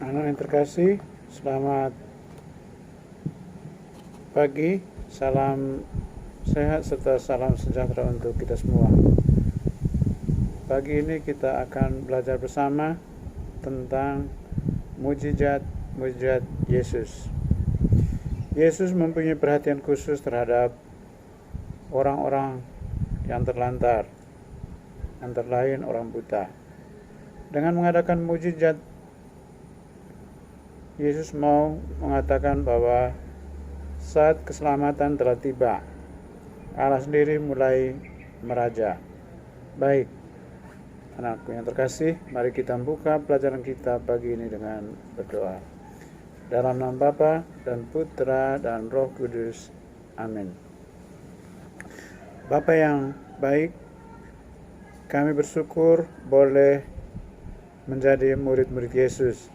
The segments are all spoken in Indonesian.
Anak yang terkasih, selamat pagi, salam sehat serta salam sejahtera untuk kita semua. Pagi ini kita akan belajar bersama tentang mujizat Yesus. Yesus mempunyai perhatian khusus terhadap orang-orang yang terlantar, antara lain orang buta. Dengan mengadakan mujizat, Yesus mau mengatakan bahwa saat keselamatan telah tiba, Allah sendiri mulai meraja. Baik, anakku yang terkasih, mari kita buka pelajaran kita pagi ini dengan berdoa. Dalam nama Bapa dan Putra dan Roh Kudus. Amin. Bapa yang baik, kami bersyukur boleh menjadi murid-murid Yesus.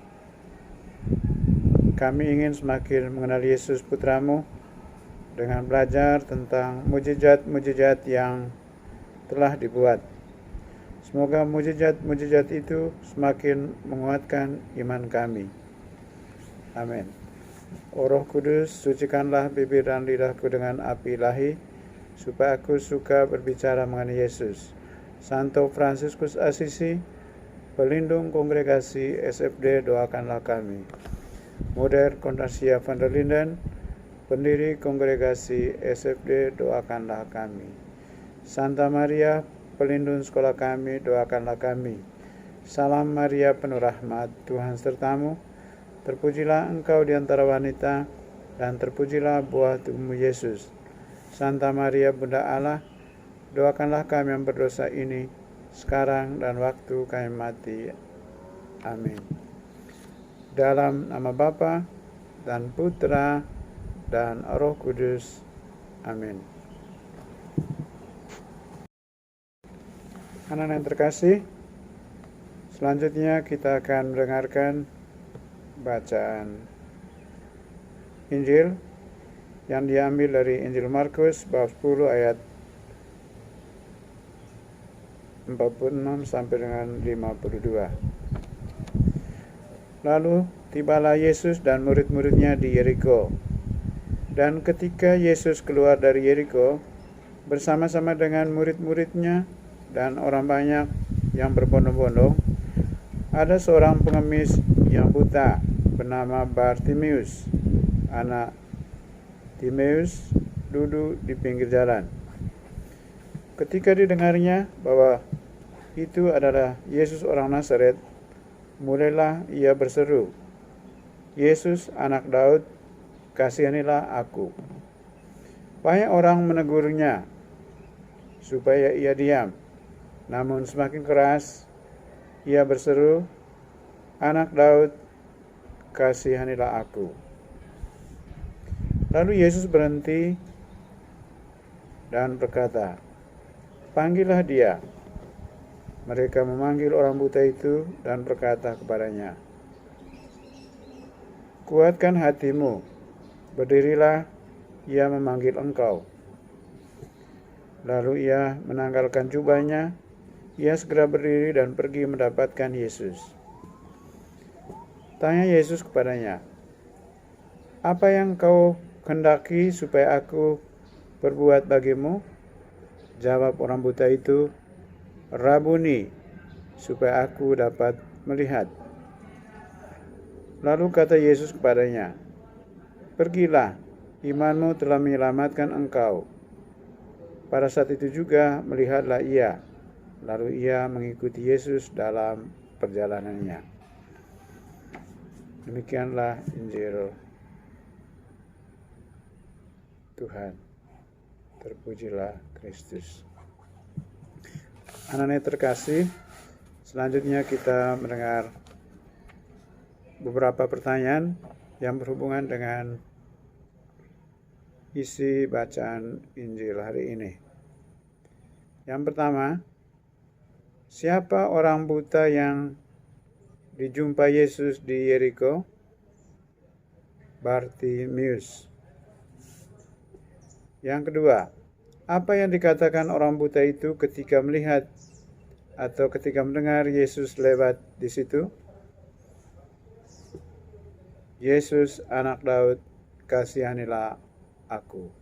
Kami ingin semakin mengenal Yesus Putramu dengan belajar tentang mujizat-mujizat yang telah dibuat. Semoga mujizat-mujizat itu semakin menguatkan iman kami. Amin. O Roh Kudus, sucikanlah bibir dan lidahku dengan api ilahi, supaya aku suka berbicara mengenai Yesus. Santo Fransiskus Assisi, pelindung kongregasi SFD, doakanlah kami. Moder Condacia van der Linden, pendiri kongregasi SFD, doakanlah kami. Santa Maria, pelindung sekolah kami, doakanlah kami. Salam Maria, penuh rahmat, Tuhan sertamu. Terpujilah engkau di antara wanita, dan terpujilah buah tubuhmu Yesus. Santa Maria, Bunda Allah, doakanlah kami yang berdosa ini, sekarang dan waktu kami mati. Amin. Dalam nama Bapa dan Putra dan Roh Kudus. Amin. Anak yang terkasih, selanjutnya kita akan mendengarkan bacaan Injil yang diambil dari Injil Markus bab 10 ayat 46 sampai dengan 52. Lalu tibalah Yesus dan murid-muridnya di Yeriko. Dan ketika Yesus keluar dari Yeriko bersama-sama dengan murid-muridnya dan orang banyak yang berbondong-bondong, ada seorang pengemis yang buta bernama Bartimeus. Anak Timeus duduk di pinggir jalan. Ketika didengarnya bahwa itu adalah Yesus orang Nazaret, mulailah ia berseru, "Yesus, anak Daud, kasihanilah aku." Banyak orang menegurnya supaya ia diam, namun semakin keras ia berseru, "Anak Daud, kasihanilah aku." Lalu Yesus berhenti dan berkata, "Panggillah dia." Mereka memanggil orang buta itu dan berkata kepadanya, "Kuatkan hatimu, berdirilah, ia memanggil engkau." Lalu ia menanggalkan jubahnya, ia segera berdiri dan pergi mendapatkan Yesus. Tanya Yesus kepadanya, "Apa yang kau kehendaki supaya aku perbuat bagimu?" Jawab orang buta itu, "Rabuni, supaya aku dapat melihat." Lalu kata Yesus kepadanya, "Pergilah, imanmu telah menyelamatkan engkau." Pada saat itu juga melihatlah ia, lalu ia mengikuti Yesus dalam perjalanannya. Demikianlah Injil Tuhan. Terpujilah Kristus. Anak-anak terkasih, selanjutnya kita mendengar beberapa pertanyaan yang berhubungan dengan isi bacaan Injil hari ini. Yang pertama, siapa orang buta yang dijumpai Yesus di Yeriko? Bartimeus. Yang kedua, apa yang dikatakan orang buta itu ketika melihat atau ketika mendengar Yesus lewat di situ? Yesus, anak Daud, kasihanilah aku.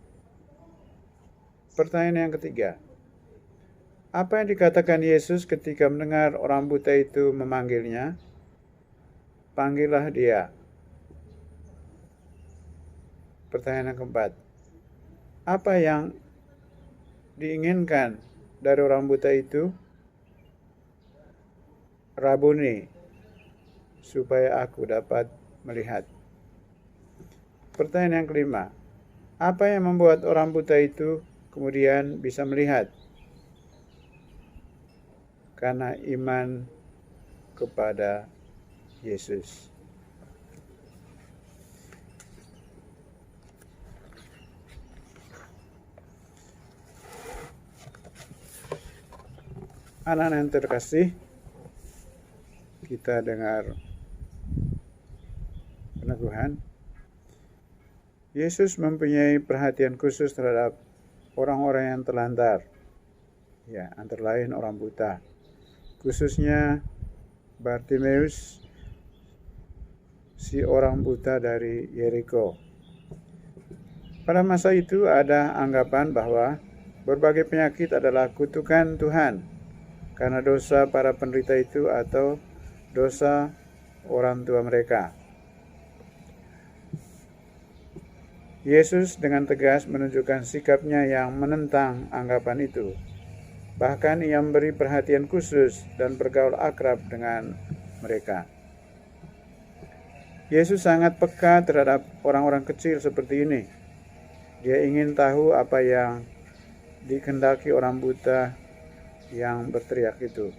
Pertanyaan yang ketiga, apa yang dikatakan Yesus ketika mendengar orang buta itu memanggilnya? Panggillah dia. Pertanyaan yang keempat, apa yang diinginkan dari orang buta itu? Rabuni, supaya aku dapat melihat. Pertanyaan yang kelima, apa yang membuat orang buta itu kemudian bisa melihat? Karena iman kepada Yesus. Anak-anak yang terkasih, kita dengar peneguhan. Yesus mempunyai perhatian khusus terhadap orang-orang yang terlantar, ya, antara lain orang buta, khususnya Bartimeus, si orang buta dari Yeriko. Pada masa itu ada anggapan bahwa berbagai penyakit adalah kutukan Tuhan karena dosa para penderita itu atau dosa orang tua mereka. Yesus dengan tegas menunjukkan sikapnya yang menentang anggapan itu. Bahkan ia memberi perhatian khusus dan bergaul akrab dengan mereka. Yesus sangat peka terhadap orang-orang kecil seperti ini. Dia ingin tahu apa yang dikehendaki orang buta yang berteriak itu.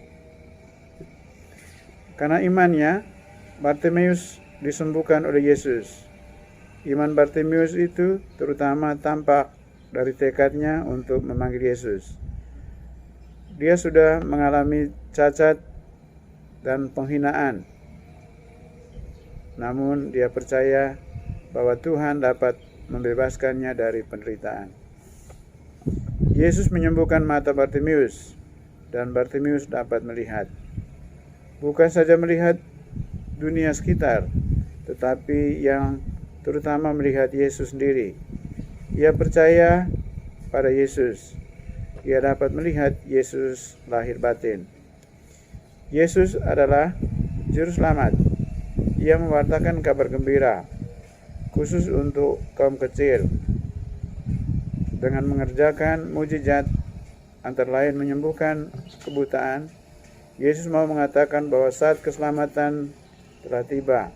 Karena imannya, Bartimeus disembuhkan oleh Yesus. Iman Bartimeus itu terutama tampak dari tekadnya untuk memanggil Yesus. Dia sudah mengalami cacat dan penghinaan. Namun dia percaya bahwa Tuhan dapat membebaskannya dari penderitaan. Yesus menyembuhkan mata Bartimeus dan Bartimeus dapat melihat. Bukan saja melihat dunia sekitar, tetapi yang terutama melihat Yesus sendiri. Ia percaya pada Yesus. Ia dapat melihat Yesus lahir batin. Yesus adalah juru selamat. Ia mewartakan kabar gembira, khusus untuk kaum kecil. Dengan mengerjakan mujizat, antara lain menyembuhkan kebutaan, Yesus mau mengatakan bahwa saat keselamatan telah tiba,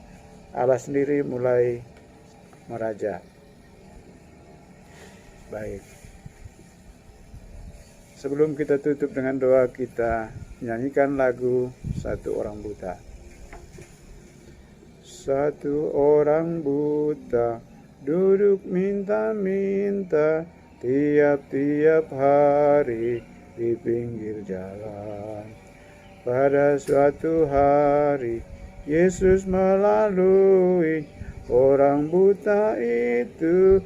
Allah sendiri mulai meraja. Baik. Sebelum kita tutup dengan doa, kita nyanyikan lagu Satu Orang Buta. Satu orang buta duduk minta-minta tiap-tiap hari di pinggir jalan. Pada suatu hari Yesus melalui, orang buta itu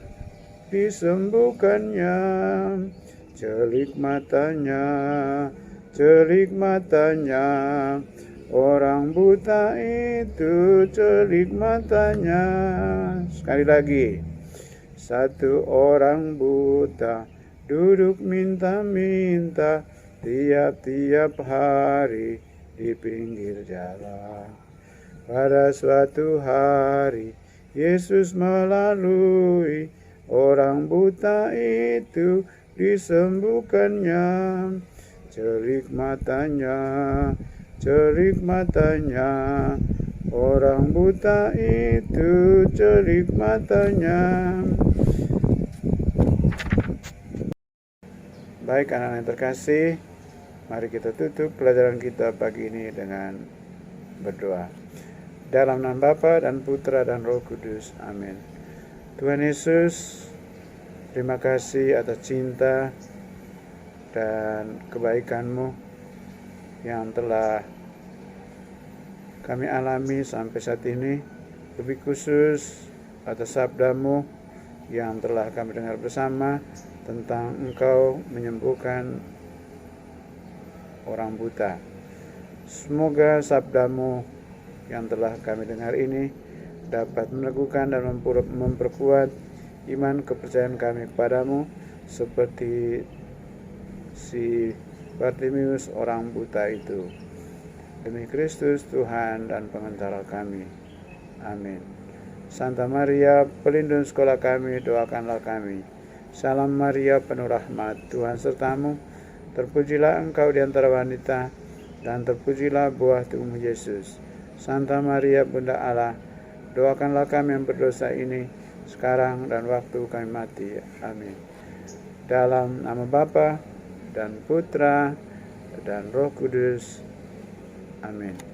disembuhkannya. Celik matanya, orang buta itu celik matanya. Sekali lagi, satu orang buta duduk minta-minta tiap-tiap hari di pinggir jalan. Pada suatu hari Yesus melalui, orang buta itu disembuhkannya. Celik matanya, orang buta itu celik matanya. Baik anak-anak yang terkasih, mari kita tutup pelajaran kita pagi ini dengan berdoa. Dalam nama Bapa dan Putra dan Roh Kudus. Amin. Tuhan Yesus, terima kasih atas cinta dan kebaikan-Mu yang telah kami alami sampai saat ini. Lebih khusus atas sabda-Mu yang telah kami dengar bersama tentang Engkau menyembuhkan orang buta. Semoga sabda-Mu yang telah kami dengar ini dapat meneguhkan dan memperkuat iman kepercayaan kami kepadamu, seperti si Bartimius orang buta itu. Demi Kristus Tuhan dan Pengantara kami. Amin. Santa Maria, pelindung sekolah kami, doakanlah kami. Salam Maria, penuh rahmat, Tuhan sertamu. Terpujilah engkau di antara wanita, dan terpujilah buah tubuhmu Yesus. Santa Maria, Bunda Allah, doakanlah kami yang berdosa ini, sekarang dan waktu kami mati. Amin. Dalam nama Bapa dan Putra dan Roh Kudus. Amin.